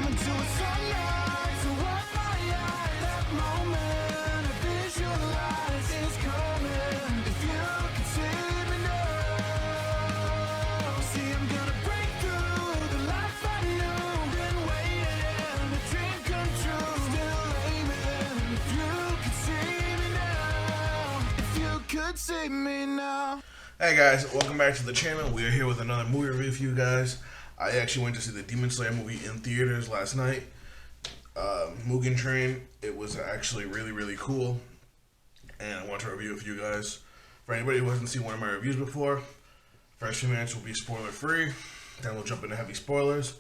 I'ma do it sunlight. So what my eyes, that moment I visualize is coming. If you could see me now, see I'm gonna break through the life I knew. Been waiting, a dream come true. Still aiming. If you could see me now, if you could see me now. Hey guys, welcome back to the channel. We are here with another movie review for you guys. I actually went to see the Demon Slayer movie in theaters last night. Mugen Train. It was actually really cool, and I want to review it for you guys. For anybody who hasn't seen one of my reviews before, first few minutes will be spoiler free. Then we'll jump into heavy spoilers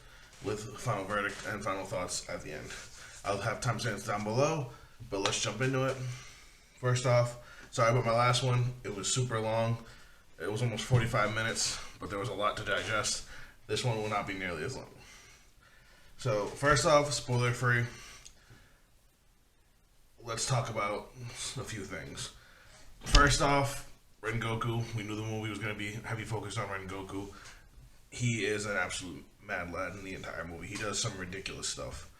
with final verdict and final thoughts at the end. I'll have timestamps down below, but let's jump into it. First off, sorry about my last one. It was super long. It was almost 45 minutes, but there was a lot to digest. This one will not be nearly as long. So, first off, spoiler free. Let's talk about a few things. First off, Rengoku. We knew the movie was going to be heavy focused on Rengoku. He is an absolute mad lad in the entire movie. He does some ridiculous stuff.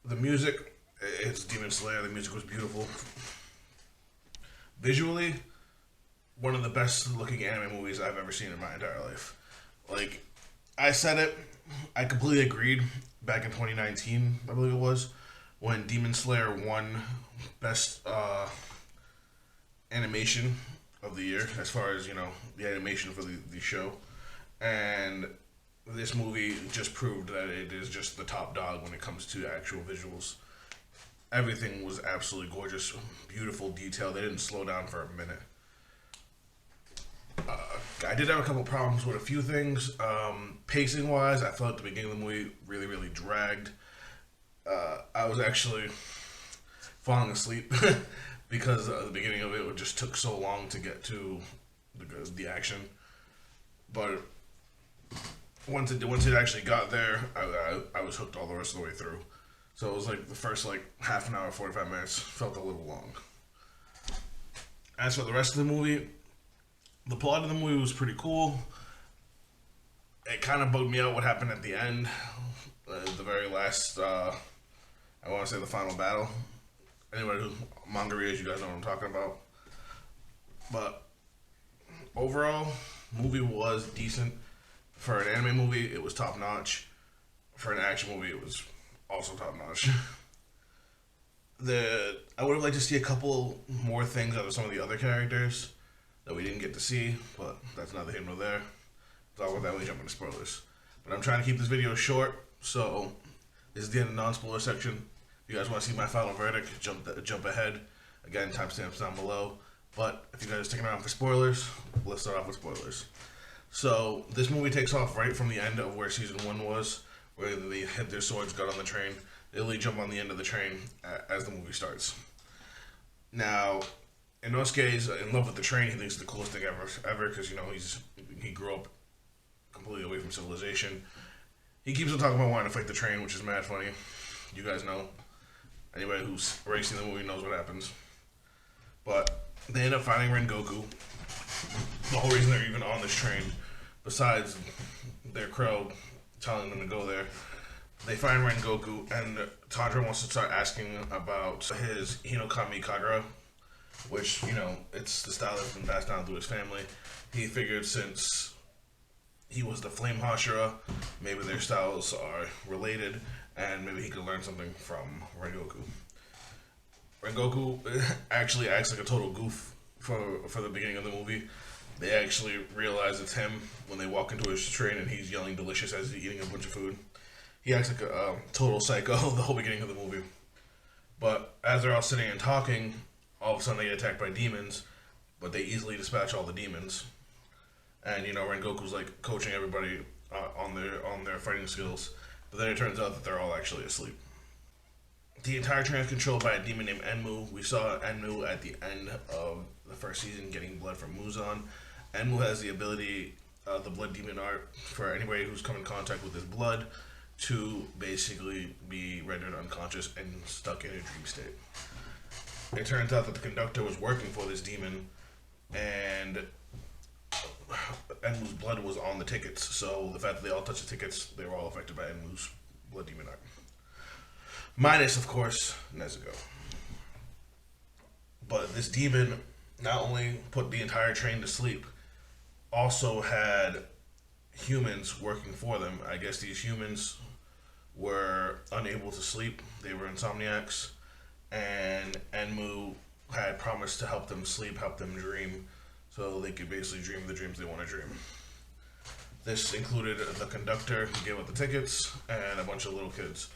The music, it's Demon Slayer. The music was beautiful. Visually, one of the best looking anime movies I've ever seen in my entire life. Like, I said it, I completely agreed back in 2019, I believe it was, when Demon Slayer won Best Animation of the Year, as far as, you know, the animation for the show. And this movie just proved that it is just the top dog when it comes to actual visuals. Everything was absolutely gorgeous, beautiful detail. They didn't slow down for a minute. I did have a couple problems with a few things. Pacing wise, I felt the beginning of the movie really dragged. I was actually falling asleep because the beginning of it just took so long to get to the action. But once it actually got there, I was hooked all the rest of the way through. So it was like the first half an hour, 45 minutes felt a little long. As for the rest of the movie, the plot of the movie was pretty cool. It kind of bugged me out what happened at the end. The very last, I want to say the final battle. Anybody who manga readers, you guys know what I'm talking about. But overall, movie was decent. For an anime movie, it was top notch. For an action movie, it was also top notch. I would have liked to see a couple more things out of some of the other characters that we didn't get to see, but that's neither here nor there. Talk about that when we jump into spoilers. But I'm trying to keep this video short, so this is the end of the non-spoiler section. If you guys want to see my final verdict, jump ahead. Again, timestamps down below. But if you guys are sticking around for spoilers, let's start off with spoilers. So this movie takes off right from the end of where season 1 was, where they hid their swords, got on the train. They literally jump on the end of the train as the movie starts. Now, Inosuke is in love with the train. He thinks it's the coolest thing ever because, you know, he grew up completely away from civilization. He keeps on talking about wanting to fight the train, which is mad funny. You guys know. Anybody who's already seen the movie knows what happens. But they end up finding Rengoku. The whole reason they're even on this train, besides their crow telling them to go there, they find Rengoku, and Tanjiro wants to start asking about his Hinokami Kagura, which, you know, it's the style that's been passed down through his family. He figured since he was the Flame Hashira, maybe their styles are related, and maybe he could learn something from Rengoku. Rengoku actually acts like a total goof for the beginning of the movie. They actually realize it's him when they walk into his train and he's yelling delicious as he's eating a bunch of food. He acts like a total psycho the whole beginning of the movie. But as they're all sitting and talking, all of a sudden they get attacked by demons, but they easily dispatch all the demons. And, you know, Rengoku's like coaching everybody on their fighting skills, but then it turns out that they're all actually asleep. The entire train is controlled by a demon named Enmu. We saw Enmu at the end of the first season getting blood from Muzan. Enmu has the ability, the blood demon art, for anybody who's come in contact with his blood to basically be rendered unconscious and stuck in a dream state. It turns out that the conductor was working for this demon, and Enmu's blood was on the tickets, so the fact that they all touched the tickets, they were all affected by Enmu's blood demon art. Minus, of course, Nezuko. But this demon not only put the entire train to sleep, also had humans working for them. I guess these humans were unable to sleep. They were insomniacs. And Enmu had promised to help them sleep, help them dream, so they could basically dream the dreams they want to dream. This included the conductor who gave out the tickets and a bunch of little kids.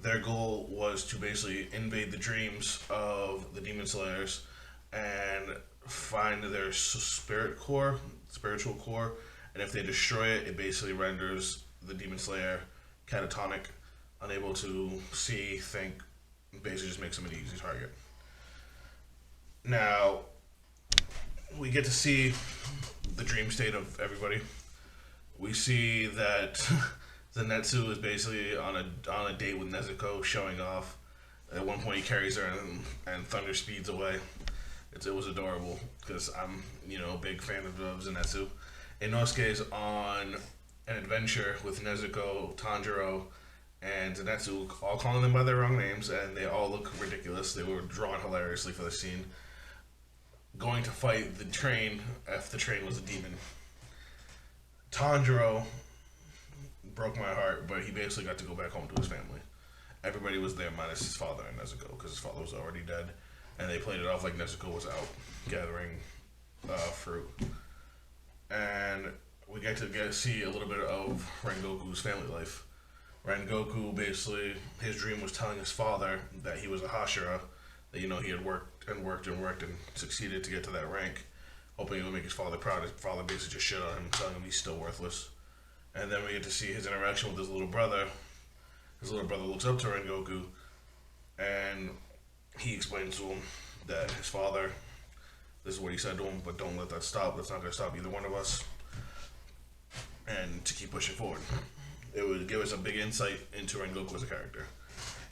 Their goal was to basically invade the dreams of the demon slayers and find their spiritual core, and if they destroy it, it basically renders the demon slayer catatonic, unable to see, think, basically just makes them an easy target. Now, we get to see the dream state of everybody. We see that Zenitsu is basically on a date with Nezuko, showing off. At one point, he carries her and thunder speeds away. It was adorable because I'm a big fan of Zenitsu. Inosuke is on an adventure with Nezuko, Tanjiro, and Zenitsu, all calling them by their wrong names, and they all look ridiculous. They were drawn hilariously for the scene. Going to fight the train if the train was a demon. Tanjiro broke my heart, but he basically got to go back home to his family. Everybody was there minus his father and Nezuko, because his father was already dead, and they played it off like Nezuko was out gathering fruit. And we get to see a little bit of Rengoku's family life. Rengoku, basically, his dream was telling his father that he was a Hashira, that he had worked and succeeded to get to that rank, hoping it would make his father proud. His father basically just shit on him, telling him he's still worthless. And then we get to see his interaction with his little brother. His little brother looks up to Rengoku, and he explains to him that his father, this is what he said to him, but don't let that stop. That's not going to stop either one of us. And to keep pushing forward. It would give us a big insight into Rengoku as a character.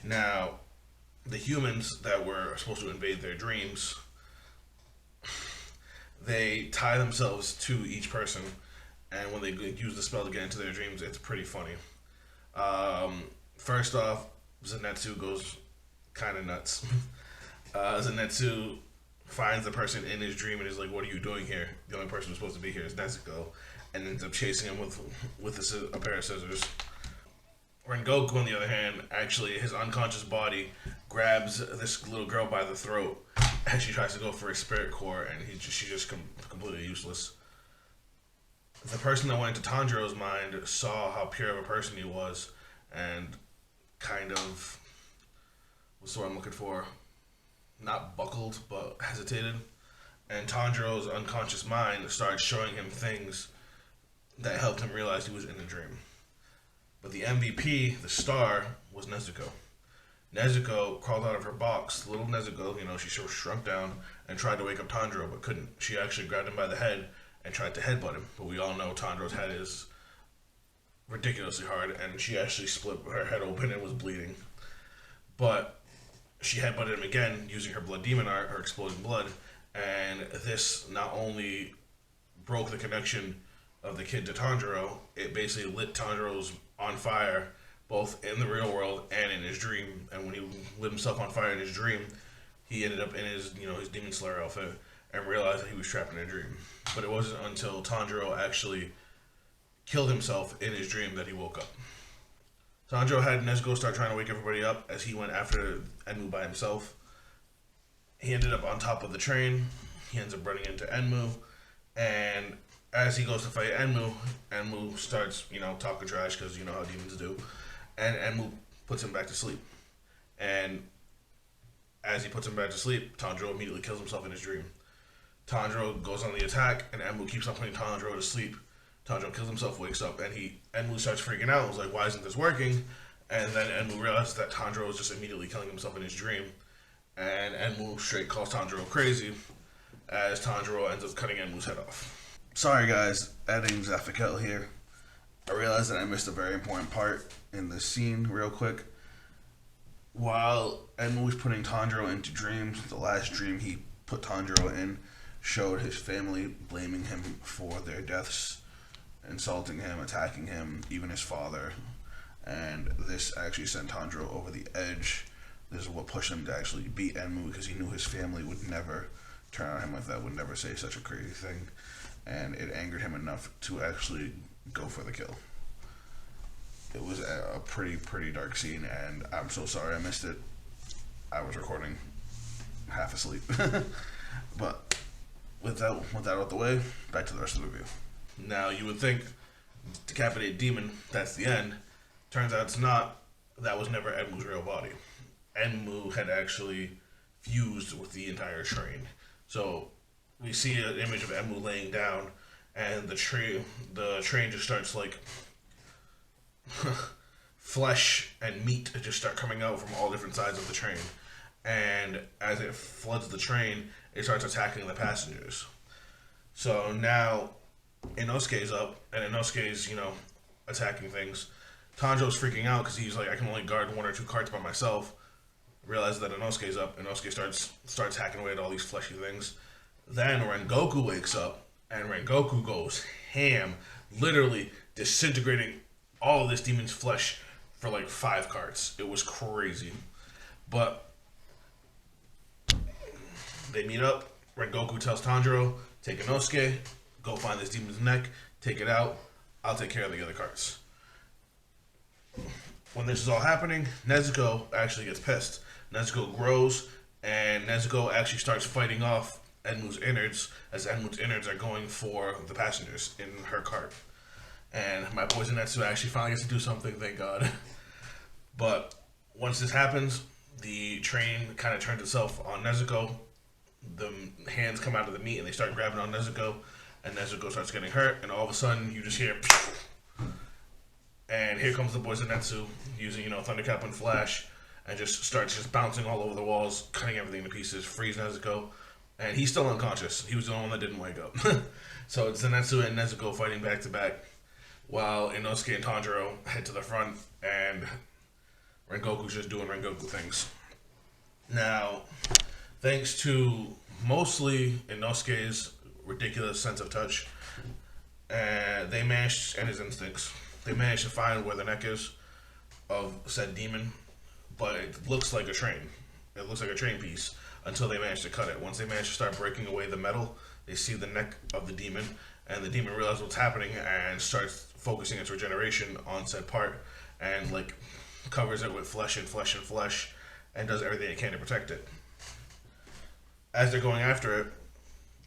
Now, the humans that were supposed to invade their dreams, they tie themselves to each person, and when they use the spell to get into their dreams, it's pretty funny. First off, Zenitsu goes kind of nuts. Zenitsu finds the person in his dream and is like, "What are you doing here? The only person who's supposed to be here is Nezuko," and ends up chasing him with a pair of scissors. Rengoku, on the other hand, actually, his unconscious body grabs this little girl by the throat as she tries to go for his spirit core, and she's just completely useless. The person that went into Tanjiro's mind saw how pure of a person he was, and kind of, what's the word I'm looking for? Not buckled, but hesitated. And Tanjiro's unconscious mind started showing him things that helped him realize he was in a dream. But the MVP, the star, was Nezuko. Nezuko crawled out of her box. Little Nezuko, she shrunk down and tried to wake up Tanjiro, but couldn't. She actually grabbed him by the head and tried to headbutt him. But we all know Tanjiro's head is ridiculously hard, and she actually split her head open and was bleeding. But she headbutted him again using her blood demon art, her exploding blood, and this not only broke the connection of the kid to Tanjiro, it basically lit Tanjiro's on fire, both in the real world and in his dream. And when he lit himself on fire in his dream, he ended up in his, his Demon Slayer outfit and realized that he was trapped in a dream. But it wasn't until Tanjiro actually killed himself in his dream that he woke up. Tanjiro had Nezuko start trying to wake everybody up as he went after Enmu by himself. He ended up on top of the train. He ends up running into Enmu, and as he goes to fight Enmu starts, talking trash, because you know how demons do, and Enmu puts him back to sleep. And as he puts him back to sleep, Tanjiro immediately kills himself in his dream. Tanjiro goes on the attack, and Enmu keeps on putting Tanjiro to sleep. Tanjiro kills himself, wakes up, and Enmu starts freaking out. He's like, "Why isn't this working?" And then Enmu realizes that Tanjiro was just immediately killing himself in his dream. And Enmu straight calls Tanjiro crazy, as Tanjiro ends up cutting Enmu's head off. Sorry guys, editing Zafikel here. I realized that I missed a very important part in this scene real quick. While Enmu was putting Tanjiro into dreams, the last dream he put Tanjiro in showed his family blaming him for their deaths, insulting him, attacking him, even his father. and this actually sent Tanjiro over the edge. This is what pushed him to actually beat Enmu, because he knew his family would never turn on him like that, would never say such a crazy thing, and it angered him enough to actually go for the kill. It was a pretty dark scene, and I'm so sorry I missed it. I was recording half asleep. But with that out the way, back to the rest of the review. Now, you would think decapitate demon, that's the end. Turns out it's not. That was never Enmu's real body. Enmu had actually fused with the entire train. So we see an image of Enmu laying down, and the train just starts like flesh and meat just start coming out from all different sides of the train. And as it floods the train, it starts attacking the passengers. So now Inosuke's up, and Inosuke's, attacking things. Tanjiro's freaking out because he's like, I can only guard 1 or 2 carts by myself. Realizes that Inosuke's up. Inosuke starts hacking away at all these fleshy things. Then Rengoku wakes up, and Rengoku goes ham, literally disintegrating all of this demon's flesh for like 5 carts. It was crazy. But they meet up. Rengoku tells Tanjiro, take Inosuke, go find this demon's neck, take it out. I'll take care of the other carts. When this is all happening, Nezuko actually gets pissed. Nezuko grows, and Nezuko actually starts fighting off Enmu's innards, as Enmu's innards are going for the passengers in her cart. And my boy Zenitsu actually finally gets to do something, thank God. But once this happens, the train kind of turns itself on Nezuko. The hands come out of the meat and they start grabbing on Nezuko, and Nezuko starts getting hurt, and all of a sudden you just hear and here comes the boy Zenitsu using, Thundercap and Flash, and just starts bouncing all over the walls, cutting everything to pieces, frees Nezuko, and he's still unconscious. He was the only one that didn't wake up. So it's Zenitsu and Nezuko fighting back to back, while Inosuke and Tanjiro head to the front, and Rengoku's just doing Rengoku things. Now, thanks to mostly Inosuke's ridiculous sense of touch, and his instincts, they managed to find where the neck is of said demon, but it looks like a train. It looks like a train piece until they manage to cut it. Once they manage to start breaking away the metal, they see the neck of the demon, and the demon realizes what's happening and starts focusing its regeneration on said part, and covers it with flesh and flesh and flesh, and does everything it can to protect it. As they're going after it,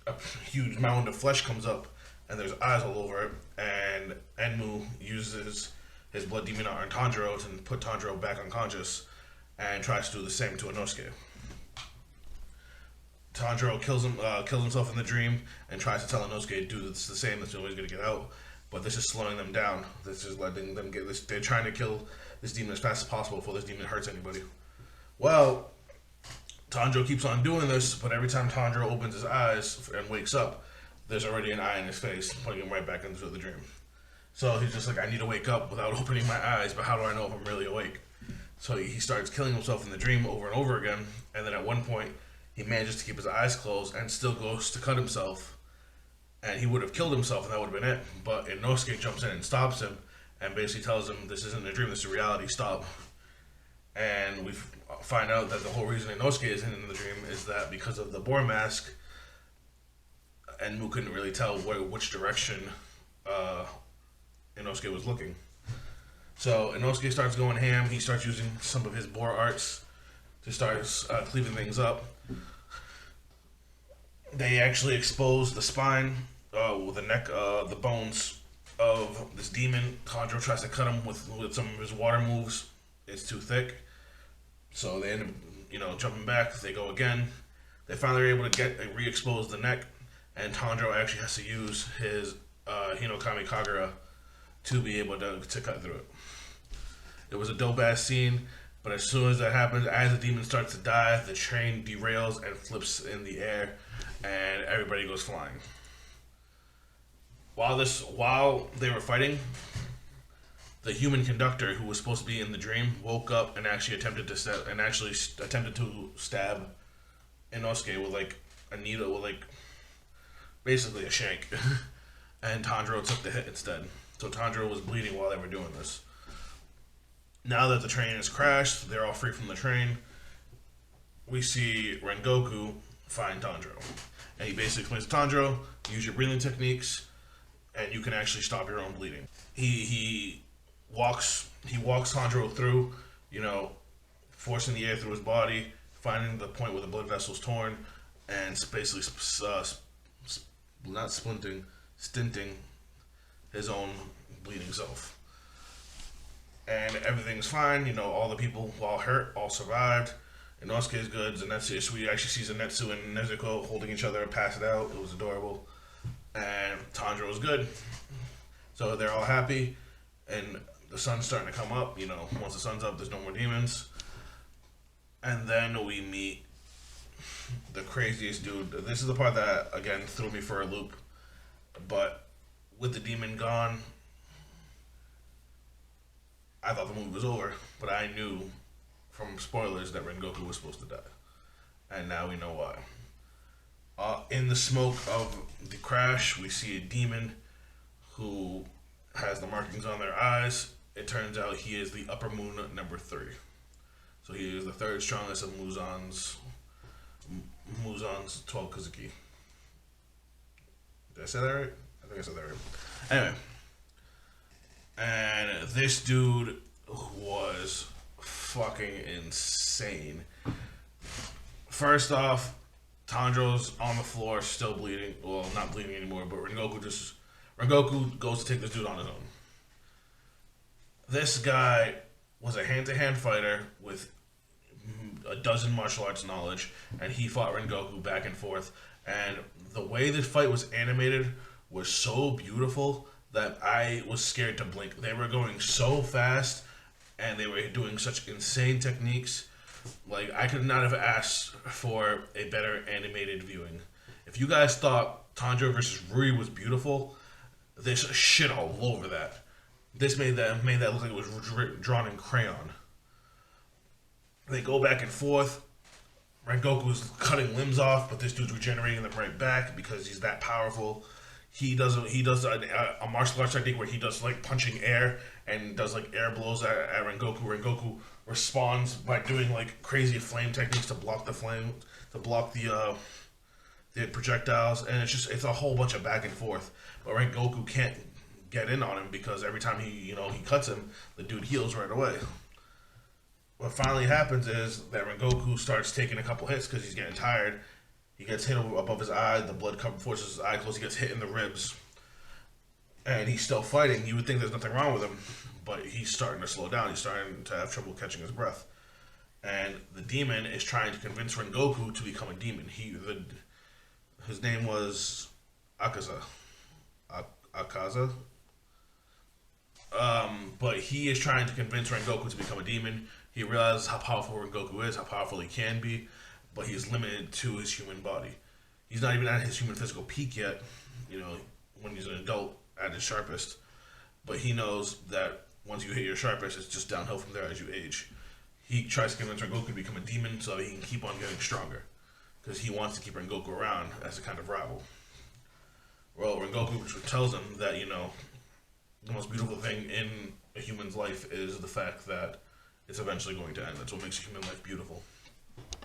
a huge mound of flesh comes up, and there's eyes all over it, and Enmu uses his blood demon on Tanjiro to put Tanjiro back unconscious, and tries to do the same to Inosuke. Tanjiro kills himself in the dream, and tries to tell Inosuke, do the same, that's the only way he's going to get out, but this is slowing them down. This is letting them get this. They're trying to kill this demon as fast as possible before this demon hurts anybody. Well, Tanjiro keeps on doing this, but every time Tanjiro opens his eyes and wakes up, there's already an eye in his face, putting him right back into the dream. So he's just like, I need to wake up without opening my eyes, but how do I know if I'm really awake? So he starts killing himself in the dream over and over again, and then at one point, he manages to keep his eyes closed and still goes to cut himself. And he would have killed himself and that would have been it, but Inosuke jumps in and stops him, and basically tells him, this isn't a dream, this is reality, stop. And we find out that the whole reason Inosuke isn't in the dream is that because of the boar mask, Enmu couldn't really tell which direction Inosuke was looking. So Inosuke starts going ham. He starts using some of his boar arts to start cleaving things up. They actually expose the spine, with the neck, the bones of this demon. Tanjiro tries to cut him with some of his water moves. It's too thick. So they end up, jumping back. They go again. They finally are able to re-expose the neck. And Tanjiro actually has to use his Hinokami Kagura to be able to cut through it. It was a dope-ass scene, but as soon as that happens, as the demon starts to die, the train derails and flips in the air, and everybody goes flying. While they were fighting, the human conductor who was supposed to be in the dream woke up and actually attempted to stab Inosuke with a needle, with basically a shank. And Tanjiro took the hit instead. So Tanjiro was bleeding while they were doing this. Now that the train has crashed, they're all free from the train. We see Rengoku find Tanjiro. And he basically explains to Tanjiro, use your breathing techniques, and you can actually stop your own bleeding. He walks Tanjiro through, forcing the air through his body, finding the point where the blood vessel's torn, and basically not stinting his own bleeding self. And everything's fine, all the people, while hurt, all survived. Inosuke's good, Zenitsu, we actually see Zenitsu and Nezuko holding each other and passed out. It was adorable. And Tanjiro was good. So they're all happy. And the sun's starting to come up, once the sun's up, there's no more demons. And then we meet the craziest dude. This is the part that, again, threw me for a loop. But with the demon gone, I thought the movie was over. But I knew from spoilers that Rengoku was supposed to die. And now we know why. In the smoke of the crash, we see a demon who has the markings on their eyes. It turns out he is the Upper Moon number 3. So he is the third strongest of Muzan's 12 Kazuki. Did I say that right? I think I said that right. Anyway. And this dude was fucking insane. First off, Tanjiro's on the floor, still bleeding. Well, not bleeding anymore, but Rengoku goes to take this dude on his own. This guy was a hand-to-hand fighter with a dozen martial arts knowledge, and he fought Rengoku back and forth. And the way this fight was animated was so beautiful that I was scared to blink. They were going so fast, and they were doing such insane techniques. Like, I could not have asked for a better animated viewing. If you guys thought Tanjiro versus Rui was beautiful, there's shit all over that. This made that look like it was drawn in crayon. They go back and forth. Rengoku's cutting limbs off, but this dude's regenerating them right back because he's that powerful. He does a martial arts technique where he does like punching air and does like air blows at Rengoku. Rengoku responds by doing like crazy flame techniques to block the flame, to block the projectiles, and it's a whole bunch of back and forth. But Rengoku can't get in on him because every time he cuts him, the dude heals right away. What finally happens is that Rengoku starts taking a couple hits because he's getting tired. He gets hit above his eye, the blood forces his eye closed, he gets hit in the ribs. And he's still fighting. You would think there's nothing wrong with him, but he's starting to slow down. He's starting to have trouble catching his breath. And the demon is trying to convince Rengoku to become a demon. His name was Akaza. But he is trying to convince Rengoku to become a demon. He realizes how powerful Rengoku is, how powerful he can be, but he's limited to his human body. He's not even at his human physical peak yet, when he's an adult at his sharpest. But he knows that once you hit your sharpest, it's just downhill from there as you age. He tries to convince Rengoku to become a demon so that he can keep on getting stronger, because he wants to keep Rengoku around as a kind of rival. Well, Rengoku tells him that, the most beautiful thing in a human's life is the fact that it's eventually going to end. That's what makes a human life beautiful.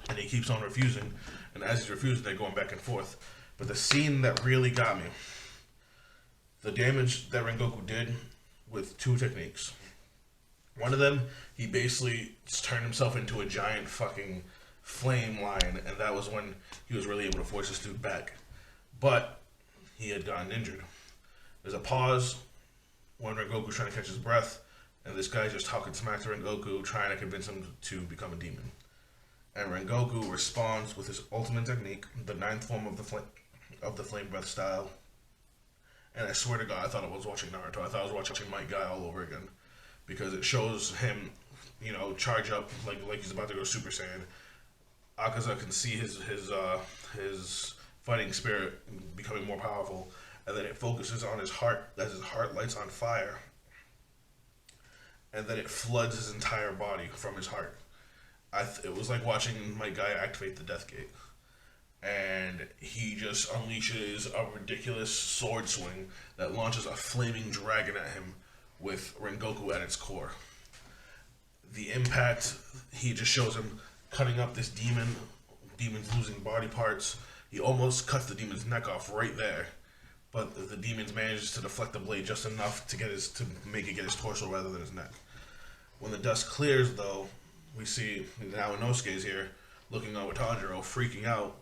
And he keeps on refusing, and as he's refusing, they're going back and forth. But the scene that really got me, the damage that Rengoku did with 2 techniques. One of them, he basically turned himself into a giant fucking flame line, and that was when he was really able to force this dude back. But he had gotten injured. There's a pause when Rengoku's trying to catch his breath, and this guy's just talking smack to Rengoku, trying to convince him to become a demon. And Rengoku responds with his ultimate technique, the 9th form of the flame breath style. And I swear to God, I thought I was watching Naruto. I thought I was watching Might Guy all over again, because it shows him, charge up like he's about to go Super Saiyan. Akaza can see his fighting spirit becoming more powerful, and then it focuses on his heart as his heart lights on fire, and then it floods his entire body from his heart. It was like watching my guy activate the Death Gate, and he just unleashes a ridiculous sword swing that launches a flaming dragon at him with Rengoku at its core. the impact, he just shows him cutting up this demon. Demon's losing body parts. He almost cuts the demon's neck off right there, but the demon manages to deflect the blade just enough to make it get his torso rather than his neck. When the dust clears, though, we see now Inosuke's here, looking over Tanjiro, freaking out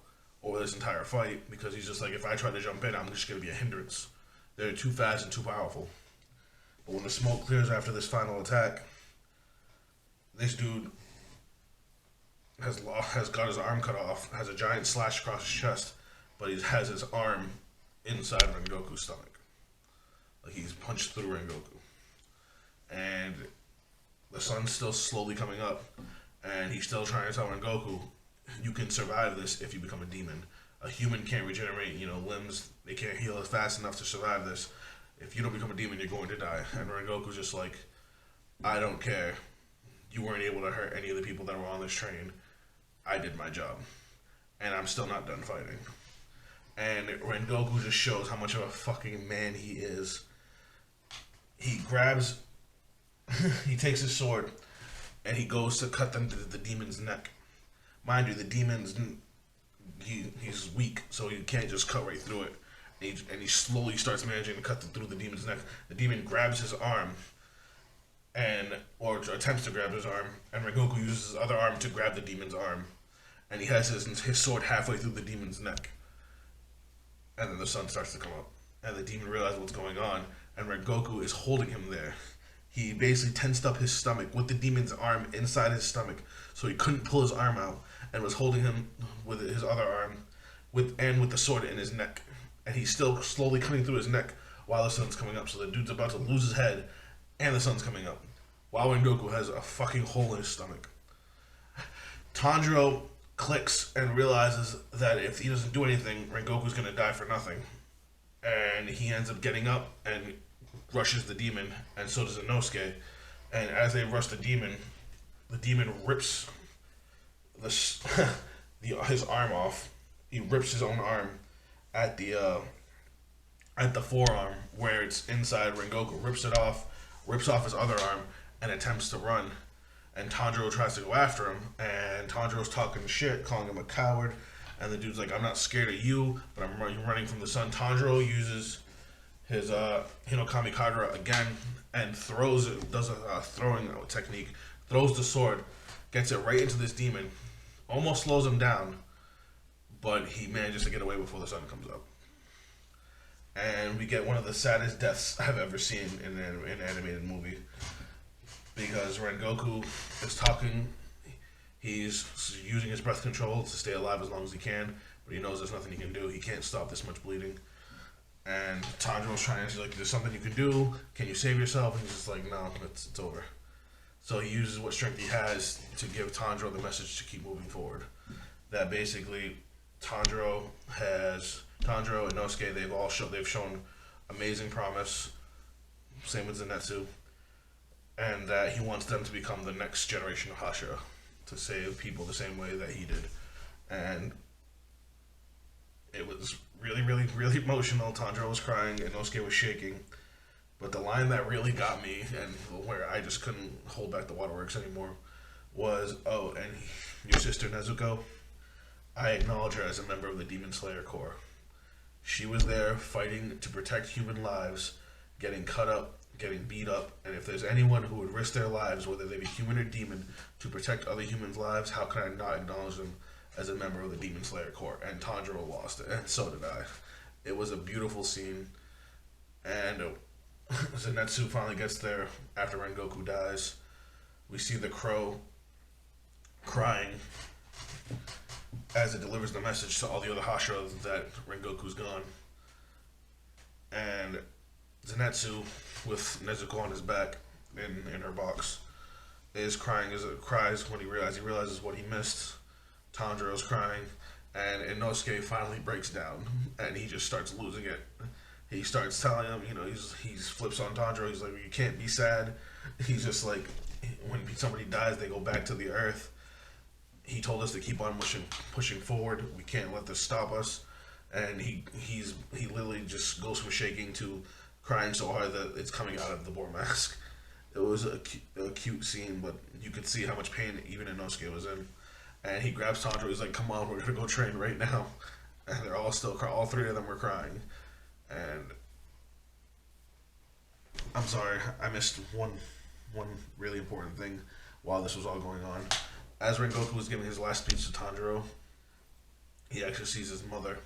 over this entire fight because he's just like, if I try to jump in, I'm just going to be a hindrance. They're too fast and too powerful. But when the smoke clears after this final attack, this dude has got his arm cut off, has a giant slash across his chest, but he has his arm inside Rengoku's stomach. Like he's punched through Rengoku. And the sun's still slowly coming up, and he's still trying to tell Rengoku, you can survive this if you become a demon. A human can't regenerate, limbs. They can't heal fast enough to survive this. If you don't become a demon, you're going to die. And Rengoku's just like, I don't care. You weren't able to hurt any of the people that were on this train. I did my job. And I'm still not done fighting. And Rengoku just shows how much of a fucking man he is. He grabs, he takes his sword, and he goes to cut the demon's neck. Mind you, the demon's, he's weak, so he can't just cut right through it. And he slowly starts managing to cut through the demon's neck. The demon grabs his arm, or attempts to grab his arm, and Rengoku uses his other arm to grab the demon's arm. And he has his sword halfway through the demon's neck. And then the sun starts to come up. And the demon realizes what's going on, and Rengoku is holding him there. He basically tensed up his stomach with the demon's arm inside his stomach, so he couldn't pull his arm out, and was holding him with his other arm, with the sword in his neck. And he's still slowly cutting through his neck while the sun's coming up. So the dude's about to lose his head, and the sun's coming up, while Rengoku has a fucking hole in his stomach. Tanjiro clicks and realizes that if he doesn't do anything, Rengoku's gonna die for nothing. And he ends up getting up and rushes the demon, and so does Inosuke. And as they rush the demon rips his arm off. He rips his own arm at the forearm where it's inside Rengoku. Rips it off, rips off his other arm, and attempts to run. And Tanjiro tries to go after him, and Tanjiro's talking shit, calling him a coward. And the dude's like, I'm not scared of you, but I'm running from the sun. Tanjiro uses his Hinokami Kagura again and does a throwing technique, throws the sword, gets it right into this demon, almost slows him down, but he manages to get away before the sun comes up. And we get one of the saddest deaths I've ever seen in an animated movie. Because Rengoku is talking, he's using his breath control to stay alive as long as he can, but he knows there's nothing he can do. He can't stop this much bleeding. And Tanjiro's trying to say, like, there's something you can do. Can you save yourself? And he's just like, no, it's over. So he uses what strength he has to give Tanjiro the message to keep moving forward. That basically Tanjiro and Inosuke, they've shown amazing promise. Same with Zenitsu. And that he wants them to become the next generation of Hashira, to save people the same way that he did. And it was really, really, really emotional. Tanjiro was crying, Inosuke was shaking. But the line that really got me, and where I just couldn't hold back the waterworks anymore, was, oh, and your sister Nezuko, I acknowledge her as a member of the Demon Slayer Corps. She was there fighting to protect human lives, getting cut up, getting beat up, and if there's anyone who would risk their lives, whether they be human or demon, to protect other humans' lives, how can I not acknowledge them as a member of the Demon Slayer Corps? And Tanjiro lost it, and so did I. It was a beautiful scene, and Zenitsu finally gets there after Rengoku dies. We see the crow crying as it delivers the message to all the other Hashira that Rengoku's gone. And Zenitsu, with Nezuko on his back in her box, is crying as it cries when he realizes what he missed. Tanjiro's crying, and Inosuke finally breaks down, and he just starts losing it. He starts telling him, he flips on Tanjiro. He's like, you can't be sad. He's just like, when somebody dies, they go back to the earth. He told us to keep on pushing forward. We can't let this stop us. And he literally just goes from shaking to crying so hard that it's coming out of the boar mask. It was a cute scene, but you could see how much pain even Inosuke was in. And he grabs Tanjiro. He's like, "Come on, we're gonna go train right now." And they're all still crying. All three of them were crying. And I'm sorry, I missed one really important thing while this was all going on. As Rengoku was giving his last speech to Tanjiro, he actually sees his mother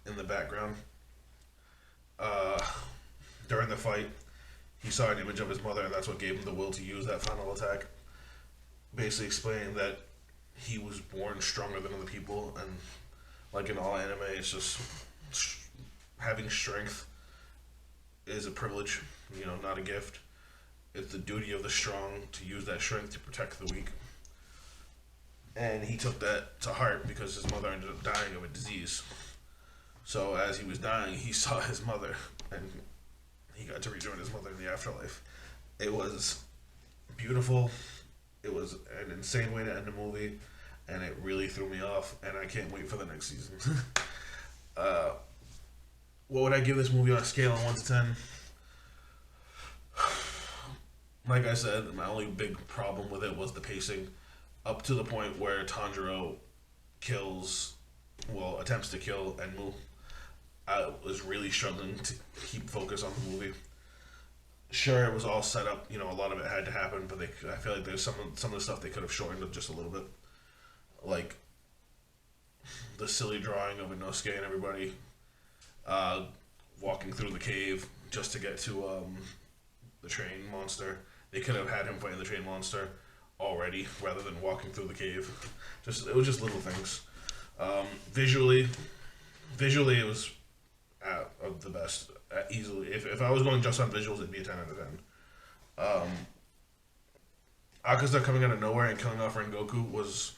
in the background. During the fight, he saw an image of his mother, and that's what gave him the will to use that final attack. Basically explaining that he was born stronger than other people, and like in all anime, it's just having strength is a privilege, not a gift. It's the duty of the strong to use that strength to protect the weak. And he took that to heart because his mother ended up dying of a disease. So as he was dying, he saw his mother, and he got to rejoin his mother in the afterlife. It was beautiful. It was an insane way to end the movie, and it really threw me off, and I can't wait for the next season. What would I give this movie on a scale of 1 to 10? Like I said, my only big problem with it was the pacing, up to the point where Tanjiro attempts to kill Enmu. I was really struggling to keep focus on the movie. Sure, it was all set up, a lot of it had to happen, but I feel like there's some of the stuff they could have shortened up just a little bit. Like the silly drawing of Inosuke and everybody walking through the cave just to get to the train monster. They could have had him fighting the train monster already rather than walking through the cave. It was just little things. Visually it was of the best, easily. If I was going just on visuals, it'd be a 10 out of 10. Akaza coming out of nowhere and killing off Rengoku was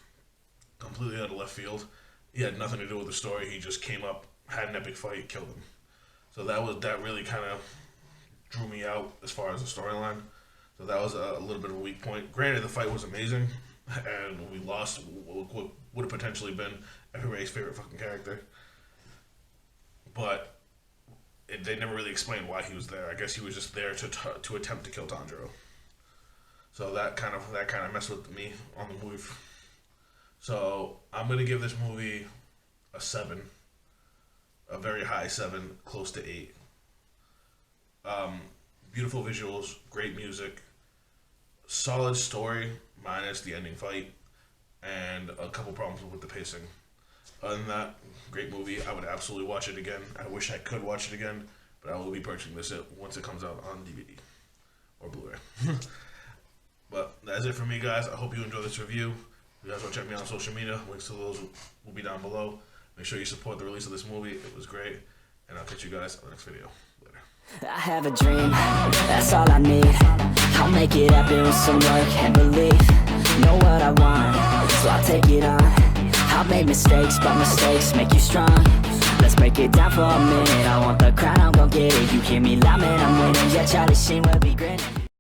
completely out of left field. He had nothing to do with the story. He just came up, had an epic fight, killed him. So that really kind of drew me out as far as the storyline. So that was a little bit of a weak point. Granted, the fight was amazing, and we lost what would have potentially been everybody's favorite fucking character. But they never really explained why he was there. I guess he was just there to attempt to kill Tanjiro. So that kind of messed with me on the movie. So I'm gonna give this movie a 7, a very high 7, close to 8. Beautiful visuals, great music, solid story minus the ending fight, and a couple problems with the pacing. Other than that, great movie. I would absolutely watch it again. I wish I could watch it again, but I will be purchasing this once it comes out on DVD or Blu-ray. But that's it for me, guys. I hope you enjoyed this review. If you guys want to check me out on social media, links to those will be down below. Make sure you support the release of this movie. It was great. And I'll catch you guys on the next video. Later. I have a dream, that's all I need. I'll make it happen with some work and belief. Know what I want, so I'll take it on. I've made mistakes, but mistakes make you strong. Let's break it down for a minute. I want the crown, I'm gon' get it. You hear me loud, man, I'm winning. Yeah, Charlie Sheen will be grinning.